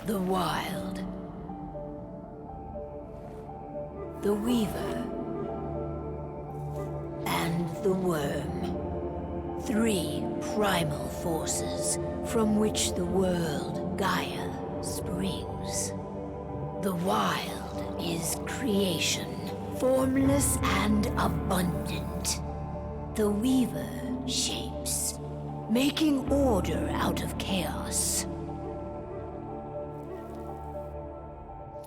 The Wild. The Weaver. And the Wyrm. 3 primal forces from which the world, Gaia, springs. The Wild is creation, formless and abundant. The Weaver shapes, making order out of chaos.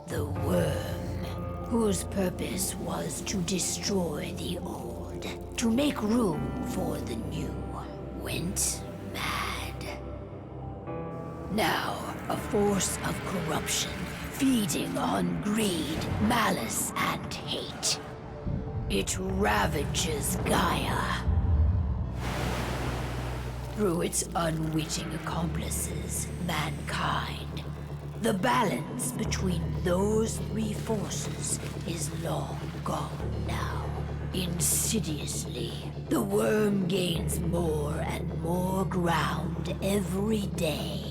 The Wyrm, whose purpose was to destroy the old, to make room for the new, went mad. Now, a force of corruption, feeding on greed, malice, and hate. It ravages Gaia. Through its unwitting accomplices, mankind. The balance between those 3 forces is long gone now. Insidiously, the Wyrm gains more and more ground every day,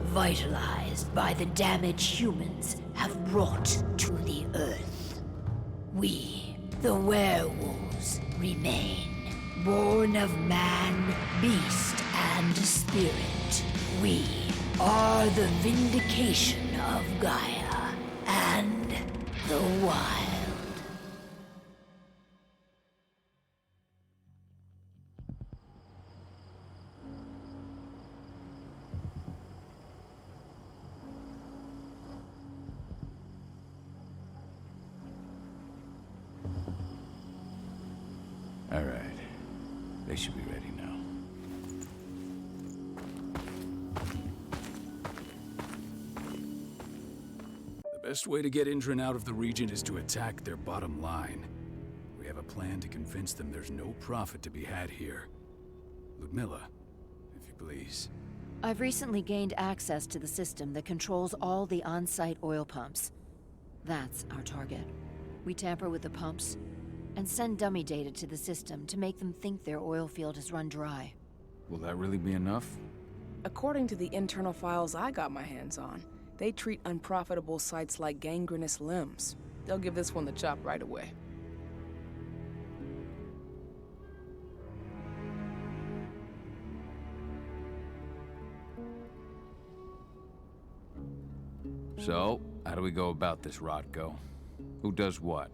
vitalized by the damage humans have brought to the Earth. We, the werewolves, remain, born of man, beast, and spirit. We are the vindication of Gaia and the Wild. All right. They should be ready now. The best way to get Endron out of the region is to attack their bottom line. We have a plan to convince them there's no profit to be had here. Ludmilla, if you please. I've recently gained access to the system that controls all the on-site oil pumps. That's our target. We tamper with the pumps and send dummy data to the system to make them think their oil field has run dry. Will that really be enough? According to the internal files I got my hands on, they treat unprofitable sites like gangrenous limbs. They'll give this one the chop right away. So, how do we go about this, Rodko? Who does what?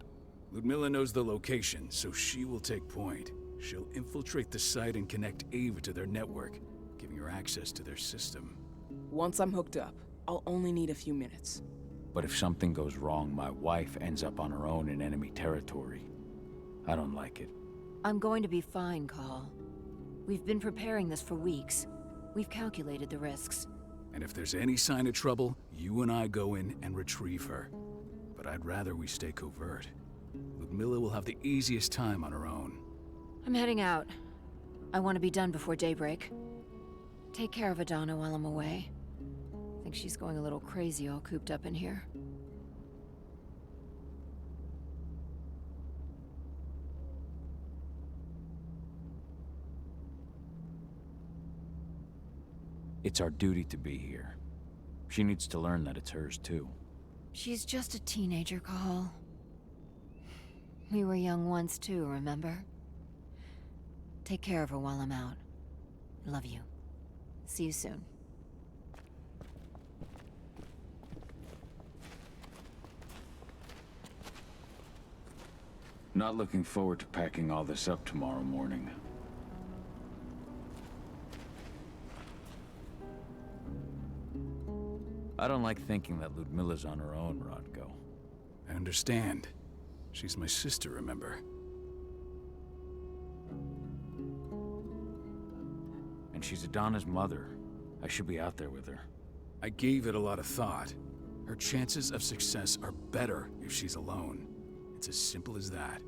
Ludmilla knows the location, so she will take point. She'll infiltrate the site and connect Ava to their network, giving her access to their system. Once I'm hooked up, I'll only need a few minutes. But if something goes wrong, my wife ends up on her own in enemy territory. I don't like it. I'm going to be fine, Cahal. We've been preparing this for weeks. We've calculated the risks. And if there's any sign of trouble, you and I go in and retrieve her. But I'd rather we stay covert. Ludmilla will have the easiest time on her own. I'm heading out. I want to be done before daybreak. Take care of Adana while I'm away. I think she's going a little crazy all cooped up in here. It's our duty to be here. She needs to learn that it's hers too. She's just a teenager, Cahal. We were young once too, remember? Take care of her while I'm out. Love you. See you soon. Not looking forward to packing all this up tomorrow morning. I don't like thinking that Ludmilla's on her own, Rodko. I understand. She's my sister, remember? And she's Adana's mother. I should be out there with her. I gave it a lot of thought. Her chances of success are better if she's alone. It's as simple as that.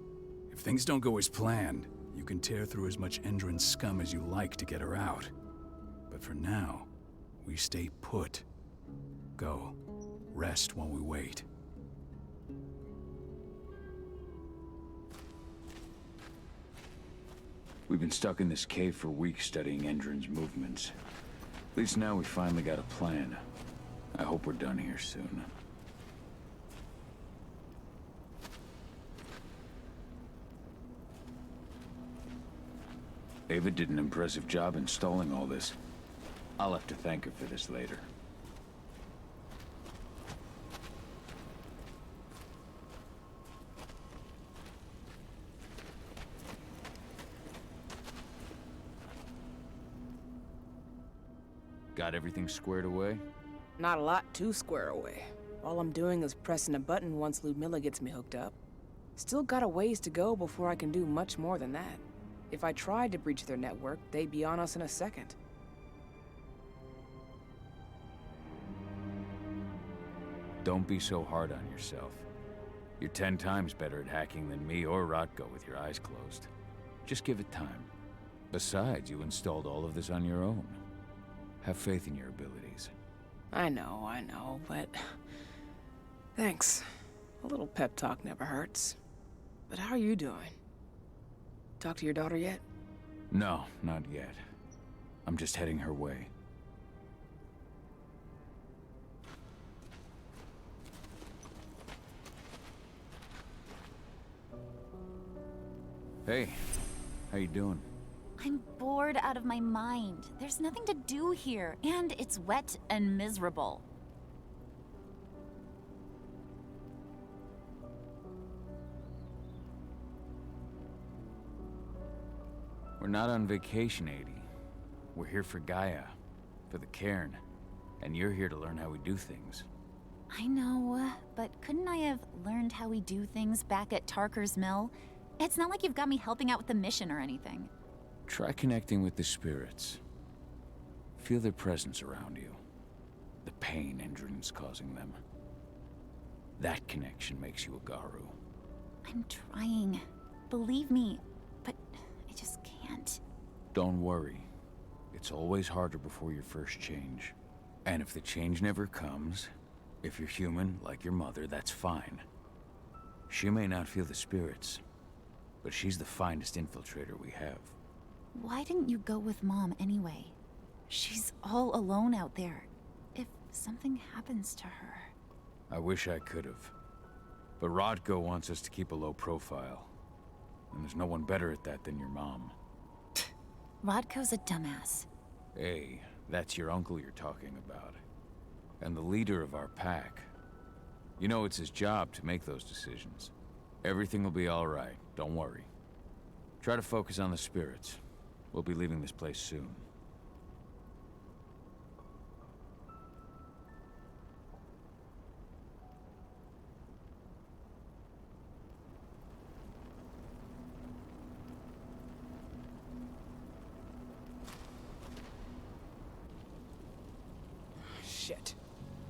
If things don't go as planned, you can tear through as much Endron scum as you like to get her out. But for now, we stay put. Go. Rest while we wait. We've been stuck in this cave for weeks studying Endron's movements. At least now we finally got a plan. I hope we're done here soon. Ava did an impressive job installing all this. I'll have to thank her for this later. Got everything squared away? Not a lot to square away. All I'm doing is pressing a button once Ludmilla gets me hooked up. Still got a ways to go before I can do much more than that. If I tried to breach their network, they'd be on us in a second. Don't be so hard on yourself. You're 10 times better at hacking than me or Rotko with your eyes closed. Just give it time. Besides, you installed all of this on your own. Have faith in your abilities. I know, but... Thanks. A little pep talk never hurts. But how are you doing? Talk to your daughter yet? No, not yet. I'm just heading her way. Hey, how you doing? I'm bored out of my mind. There's nothing to do here, and it's wet and miserable. We're not on vacation, Adie. We're here for Gaia, for the cairn, and you're here to learn how we do things. I know, but couldn't I have learned how we do things back at Tarker's Mill? It's not like you've got me helping out with the mission or anything. Try connecting with the spirits. Feel their presence around you. The pain Endron's causing them. That connection makes you a Garou. I'm trying. Believe me, but I just can't. Don't worry. It's always harder before your first change. And if the change never comes, if you're human, like your mother, that's fine. She may not feel the spirits, but she's the finest infiltrator we have. Why didn't you go with Mom anyway? She's all alone out there. If something happens to her... I wish I could have. But Rodko wants us to keep a low profile. And there's no one better at that than your mom. Rodko's a dumbass. Hey, that's your uncle you're talking about. And the leader of our pack. You know it's his job to make those decisions. Everything will be all right, don't worry. Try to focus on the spirits. We'll be leaving this place soon. Shit.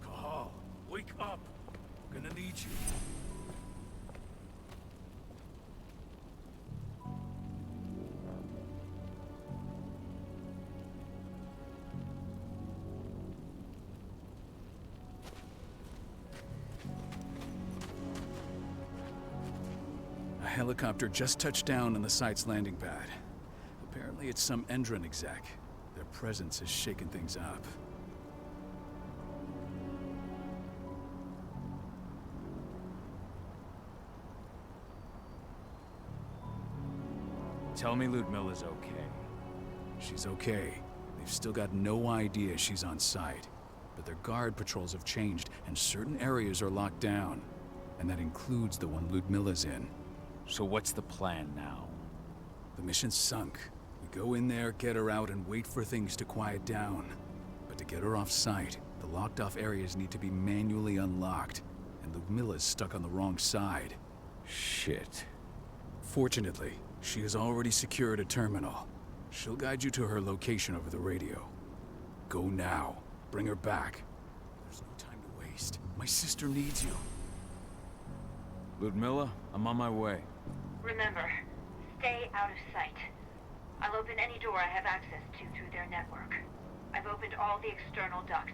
Cahal, wake up! I'm gonna need you. A helicopter just touched down on the site's landing pad. Apparently it's some Endron exec. Their presence has shaken things up. Tell me Ludmilla's okay. She's okay. They've still got no idea she's on site. But their guard patrols have changed, and certain areas are locked down. And that includes the one Ludmilla's in. So what's the plan now? The mission's sunk. We go in there, get her out, and wait for things to quiet down. But to get her off site, the locked-off areas need to be manually unlocked. And Ludmilla's stuck on the wrong side. Shit. Fortunately, she has already secured a terminal. She'll guide you to her location over the radio. Go now. Bring her back. There's no time to waste. My sister needs you. Ludmilla, I'm on my way. Remember, stay out of sight. I'll open any door I have access to through their network. I've opened all the external ducts.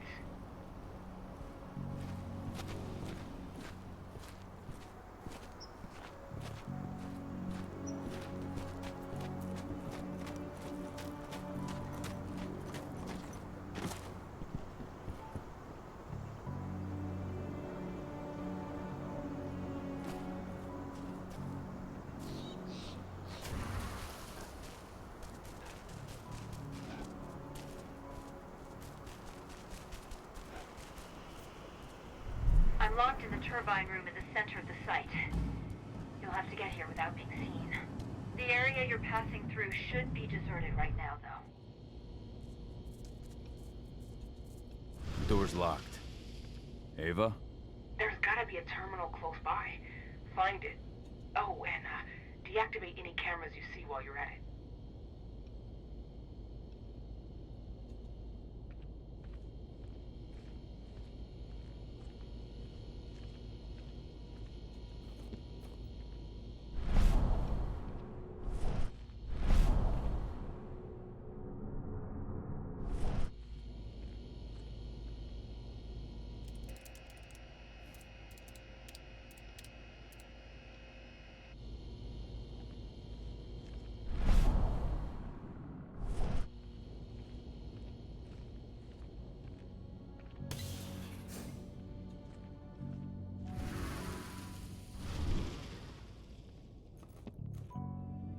I'm locked in the turbine room in the center of the site. You'll have to get here without being seen. The area you're passing through should be deserted right now, though. Door's locked. Ava? There's gotta be a terminal close by. Find it. Oh, and deactivate any cameras you see while you're at it.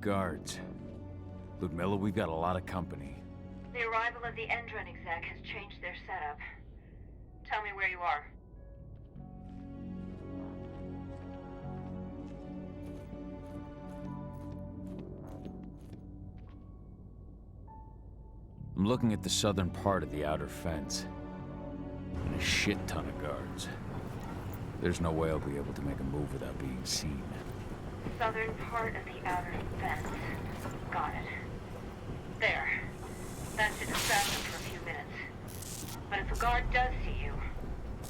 Guards. Ludmilla, we've got a lot of company. The arrival of the Endron exec has changed their setup. Tell me where you are. I'm looking at the southern part of the outer fence. And a shit ton of guards. There's no way I'll be able to make a move without being seen. Southern part of the outer fence. Got it. There. That should distract them for a few minutes. But if a guard does see you...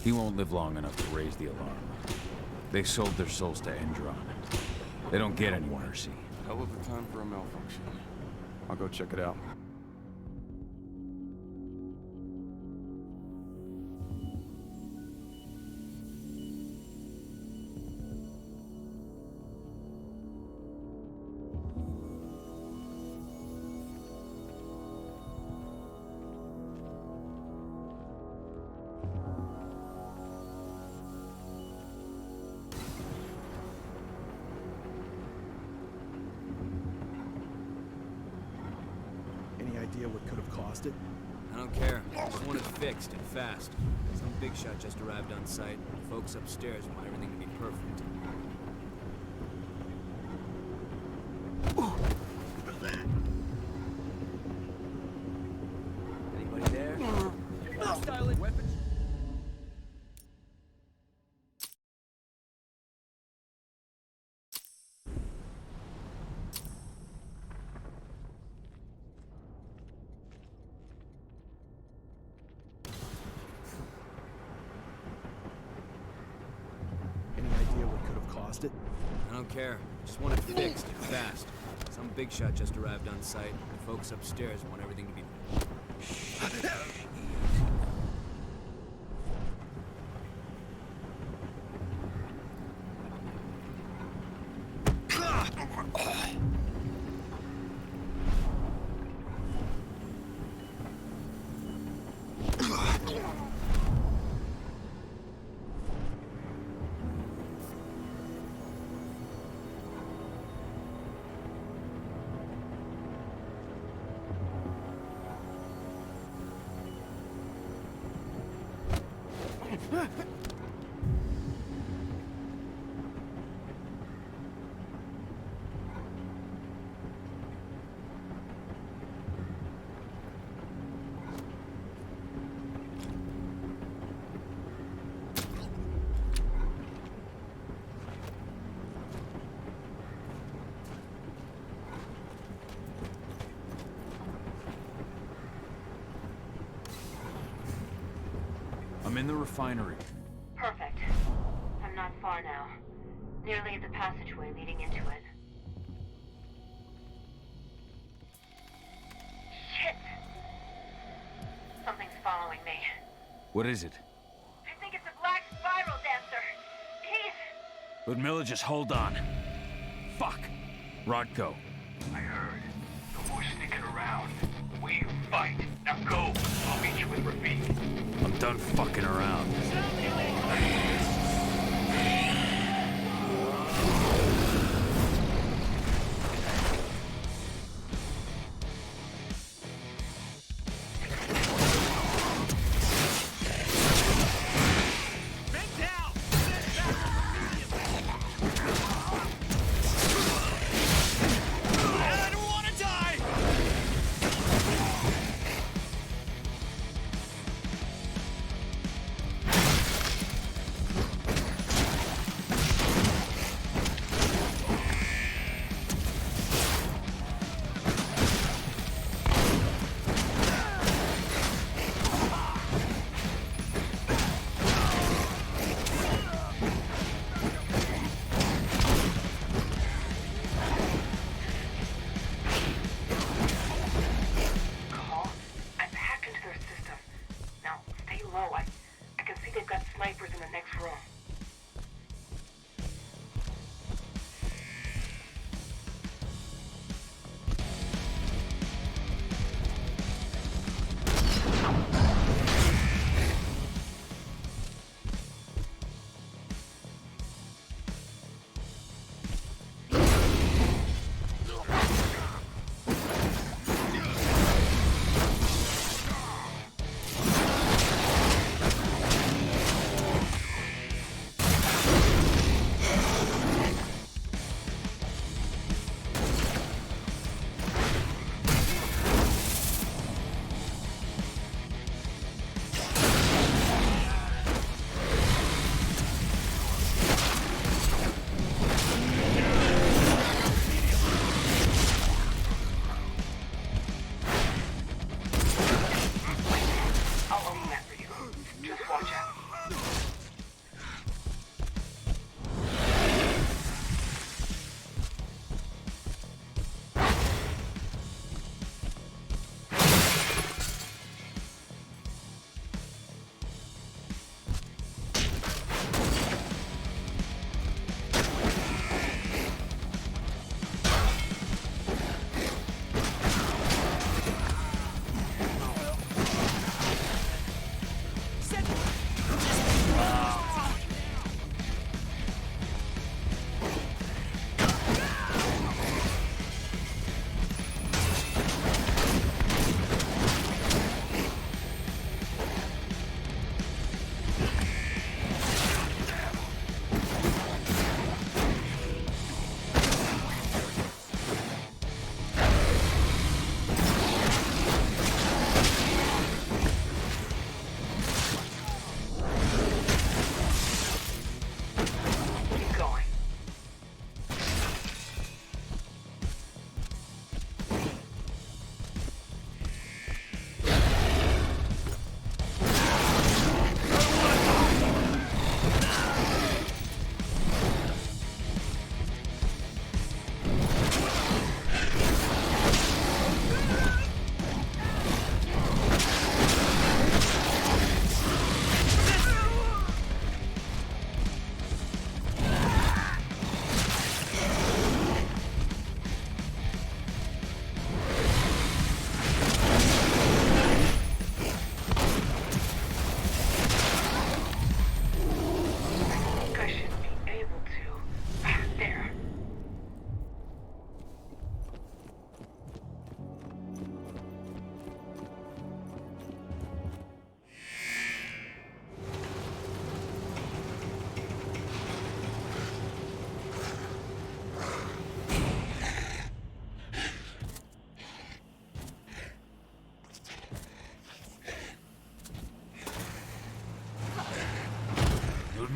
He won't live long enough to raise the alarm. They sold their souls to Endron. They don't get any mercy. Hell of a time for a malfunction. I'll go check it out. What could have caused it? I don't care. I just want it fixed and fast. Some big shot just arrived on site. The folks upstairs want everything to be perfect. Anybody there? Hostile weapons. It? I don't care. I just want it fixed and fast. Some big shot just arrived on site. The folks upstairs want everything to be... I'm in the refinery. Perfect. I'm not far now. Nearly at the passageway leading into it. Shit! Something's following me. What is it? I think it's a black spiral dancer. He's... Ludmilla, just hold on. Fuck! Rodko. I heard. No more sticking around. We fight. Now go. I'll meet you with Rafik. I'm done fucking around. Bend down! snipers in the next room.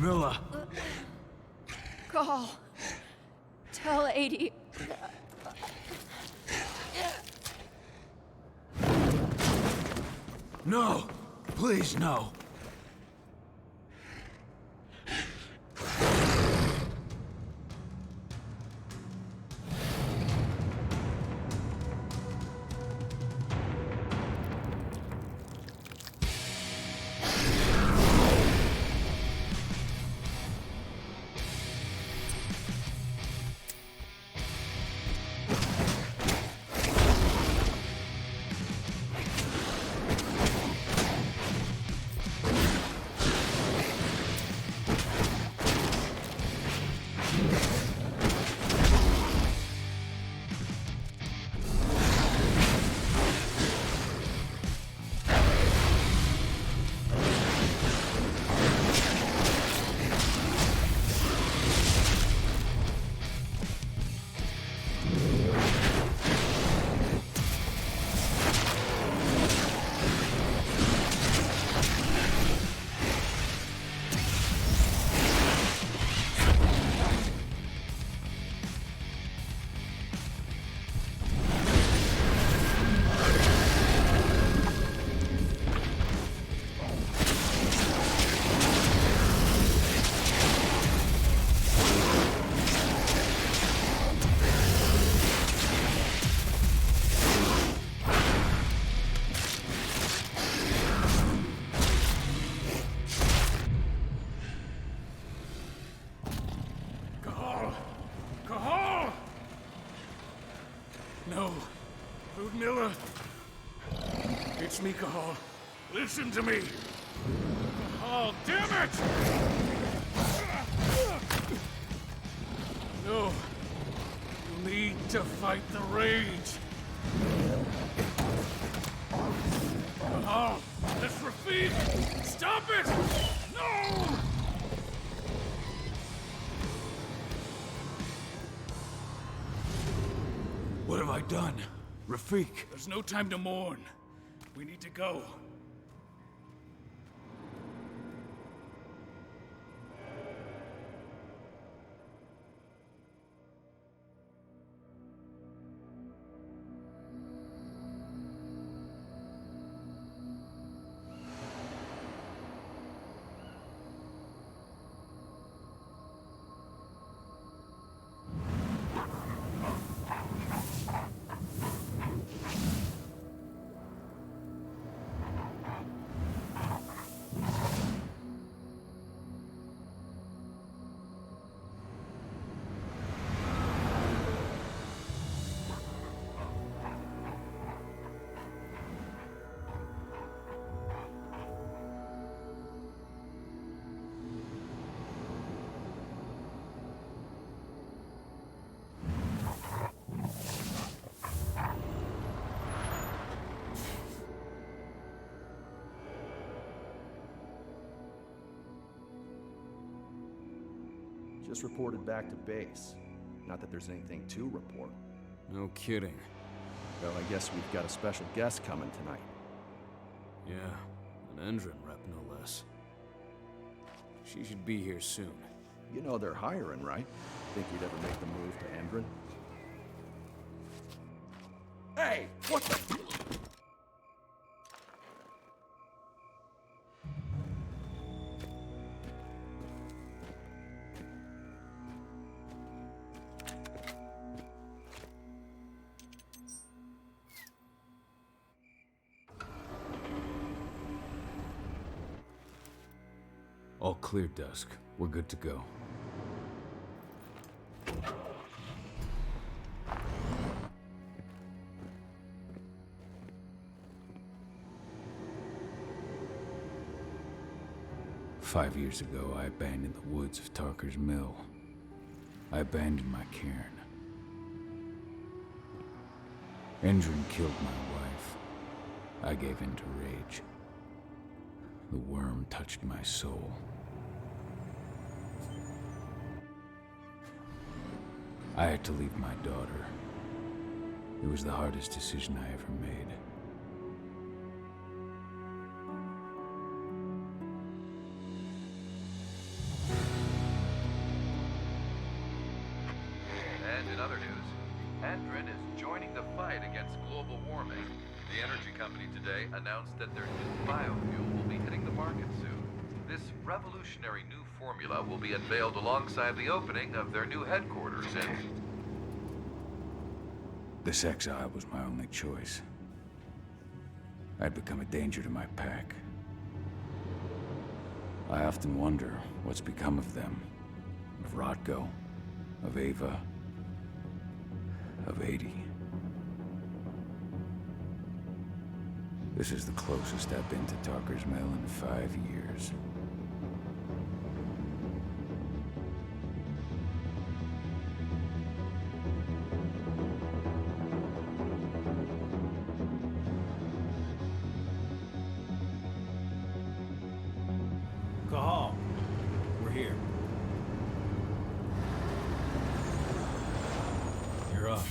Milla! Cahal. Tell 80. No! Please, no! Listen to me! Oh, damn it! No. You need to fight the rage. Oh, this Rafik! Stop it! No! What have I done? Rafik! There's no time to mourn. We need to go. Just reported back to base. Not that there's anything to report. No kidding. Well, I guess we've got a special guest coming tonight. Yeah, an Endron rep no less. She should be here soon. You know they're hiring, right? Think you'd ever make the move to Endron? Hey! What the... All clear, Dusk. We're good to go. "5 years ago, I abandoned the woods of Tarker's Mill. I abandoned my cairn. Endron killed my wife. I gave in to rage. The Wyrm touched my soul. I had to leave my daughter. It was the hardest decision I ever made. And in other news, Endron is joining the fight against global warming. The energy company today announced that their new biofuel will be hitting the market soon. This revolutionary new formula will be unveiled alongside the opening of their new headquarters in... This exile was my only choice. I'd become a danger to my pack. I often wonder what's become of them. Of Rodko, of Ava, of 80. This is the closest I've been to Tarker's Mill in 5 years. Cahal, we're here. You're up.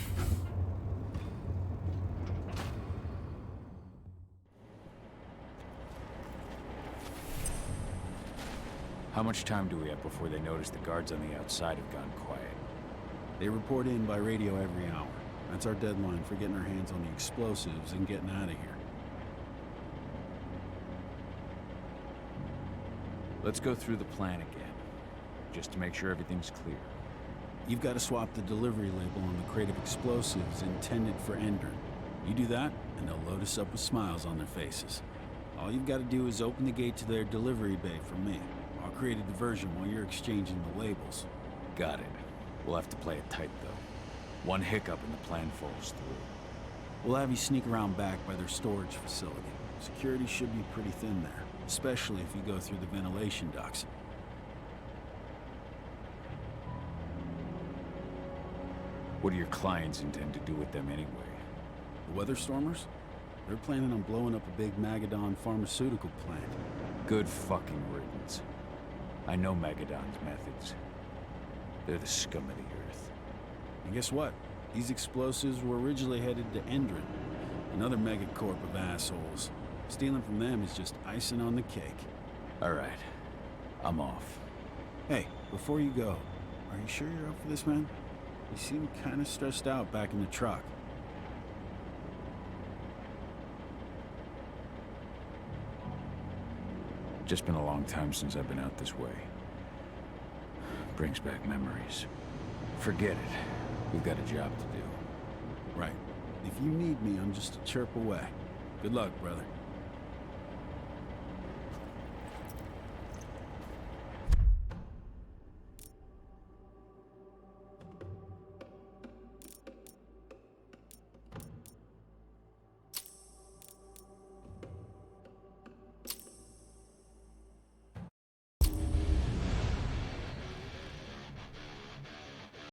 How much time do we have before they notice the guards on the outside have gone quiet? They report in by radio every hour. That's our deadline for getting our hands on the explosives and getting out of here. Let's go through the plan again, just to make sure everything's clear. You've got to swap the delivery label on the crate of explosives intended for Endron. You do that, and they'll load us up with smiles on their faces. All you've got to do is open the gate to their delivery bay for me. I'll create a diversion while you're exchanging the labels. Got it. We'll have to play it tight, though. One hiccup and the plan falls through. We'll have you sneak around back by their storage facility. Security should be pretty thin there, especially if you go through the ventilation ducts. What do your clients intend to do with them anyway? The Weather Stormers? They're planning on blowing up a big Magadon pharmaceutical plant. Good fucking riddance. I know Magadon's methods. They're the scum of the earth. And guess what? These explosives were originally headed to Endron, another megacorp of assholes. Stealing from them is just icing on the cake. Alright. I'm off. Hey, before you go, are you sure you're up for this, man? You seem kinda stressed out back in the truck. Just been a long time since I've been out this way. Brings back memories. Forget it. We've got a job to do. Right. If you need me, I'm just a chirp away. Good luck, brother.